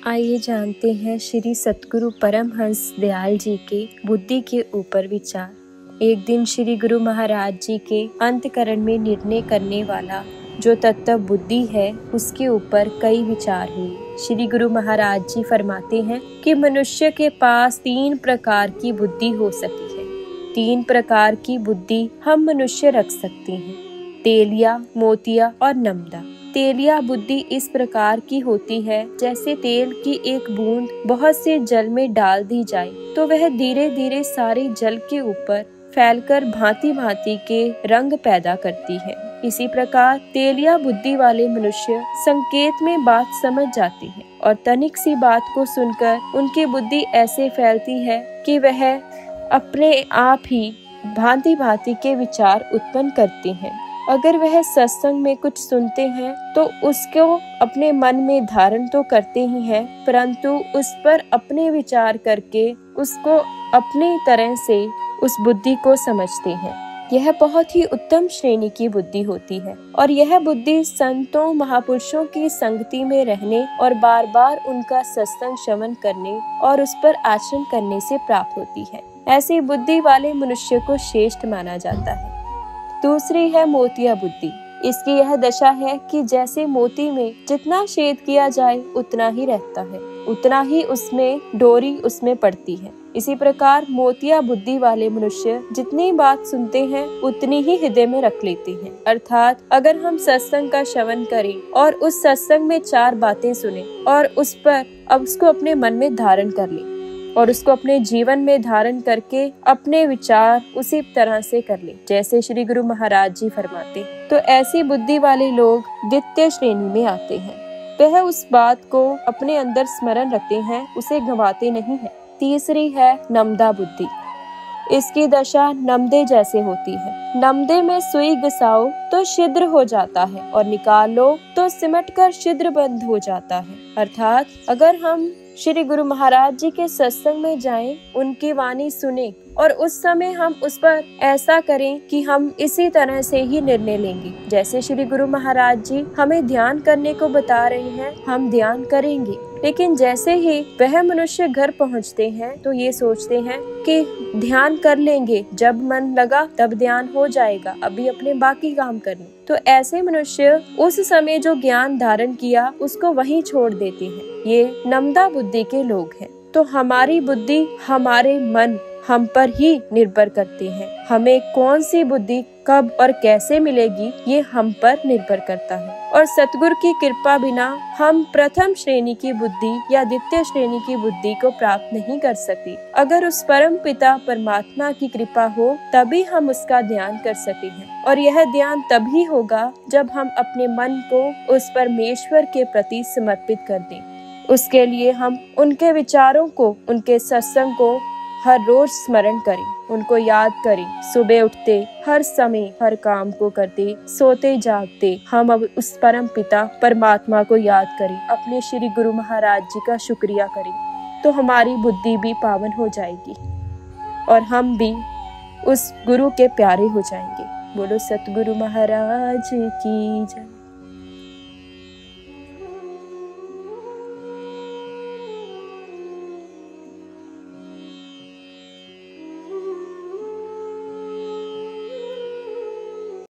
आइए जानते हैं श्री सतगुरु परमहंस दयाल जी के बुद्धि के ऊपर विचार। एक दिन श्री गुरु महाराज जी के अंतःकरण में निर्णय करने वाला जो तत्व बुद्धि है उसके ऊपर कई विचार हुए। श्री गुरु महाराज जी फरमाते हैं कि मनुष्य के पास 3 प्रकार की बुद्धि हो सकती है। 3 प्रकार की बुद्धि हम मनुष्य रख सकते हैं, तेलिया, मोतिया और नमदा। तेलिया बुद्धि इस प्रकार की होती है जैसे तेल की एक बूंद बहुत से जल में डाल दी जाए तो वह धीरे धीरे सारे जल के ऊपर फैलकर भांति भांति के रंग पैदा करती है। इसी प्रकार तेलिया बुद्धि वाले मनुष्य संकेत में बात समझ जाते हैं और तनिक सी बात को सुनकर उनकी बुद्धि ऐसे फैलती है कि वह अपने आप ही भांति भांति के विचार उत्पन्न करते हैं। अगर वह सत्संग में कुछ सुनते हैं तो उसको अपने मन में धारण तो करते ही हैं, परंतु उस पर अपने विचार करके उसको अपनी तरह से उस बुद्धि को समझते हैं। यह बहुत ही उत्तम श्रेणी की बुद्धि होती है और यह बुद्धि संतों महापुरुषों की संगति में रहने और बार बार उनका सत्संग श्रवण करने और उस पर आचरण करने से प्राप्त होती है। ऐसी बुद्धि वाले मनुष्य को श्रेष्ठ माना जाता है। दूसरी है मोतिया बुद्धि। इसकी यह दशा है कि जैसे मोती में जितना छेद किया जाए उतना ही रहता है, उतना ही उसमें डोरी उसमें पड़ती है। इसी प्रकार मोतिया बुद्धि वाले मनुष्य जितनी बात सुनते हैं उतनी ही हृदय में रख लेते हैं। अर्थात अगर हम सत्संग का श्रवण करें और उस सत्संग में 4 बातें सुने और उस पर अब उसको अपने मन में धारण कर लें और उसको अपने जीवन में धारण करके अपने विचार उसी तरह से कर ले जैसे श्री गुरु महाराज जी फरमाते, तो ऐसी बुद्धि वाले लोग द्वितीय श्रेणी में आते हैं। वह उस बात को अपने अंदर स्मरण रखते हैं, उसे गंवाते नहीं है। तीसरी है नमदा बुद्धि। इसकी दशा नमदे जैसे होती है। नमदे में सुई घिसाओ तो छिद्र हो जाता है और निकाल लो तो सिमट कर छिद्र बंद हो जाता है। अर्थात अगर हम श्री गुरु महाराज जी के सत्संग में जाएं, उनकी वाणी सुने और उस समय हम उस पर ऐसा करें कि हम इसी तरह से ही निर्णय लेंगे। जैसे श्री गुरु महाराज जी हमें ध्यान करने को बता रहे हैं, हम ध्यान करेंगे। लेकिन जैसे ही वह मनुष्य घर पहुंचते हैं तो ये सोचते हैं कि ध्यान कर लेंगे, जब मन लगा तब ध्यान हो जाएगा, अभी अपने बाकी काम करने। तो ऐसे मनुष्य उस समय जो ज्ञान धारण किया उसको वहीं छोड़ देते हैं। ये नमदा बुद्धि के लोग हैं। तो हमारी बुद्धि, हमारे मन हम पर ही निर्भर करते हैं। हमें कौन सी बुद्धि कब और कैसे मिलेगी ये हम पर निर्भर करता है। और सतगुरु की कृपा बिना हम प्रथम श्रेणी की बुद्धि या द्वितीय श्रेणी की बुद्धि को प्राप्त नहीं कर सकते। अगर उस परम पिता परमात्मा की कृपा हो तभी हम उसका ध्यान कर सकते हैं और यह ध्यान तभी होगा जब हम अपने मन को उस परमेश्वर के प्रति समर्पित कर दें। उसके लिए हम उनके विचारों को, उनके सत्संग को हर रोज स्मरण करें, उनको याद करें। सुबह उठते, हर समय हर काम को करते, सोते जागते हम अब उस परम पिता परमात्मा को याद करें, अपने श्री गुरु महाराज जी का शुक्रिया करें, तो हमारी बुद्धि भी पावन हो जाएगी और हम भी उस गुरु के प्यारे हो जाएंगे। बोलो सतगुरु महाराज की जय।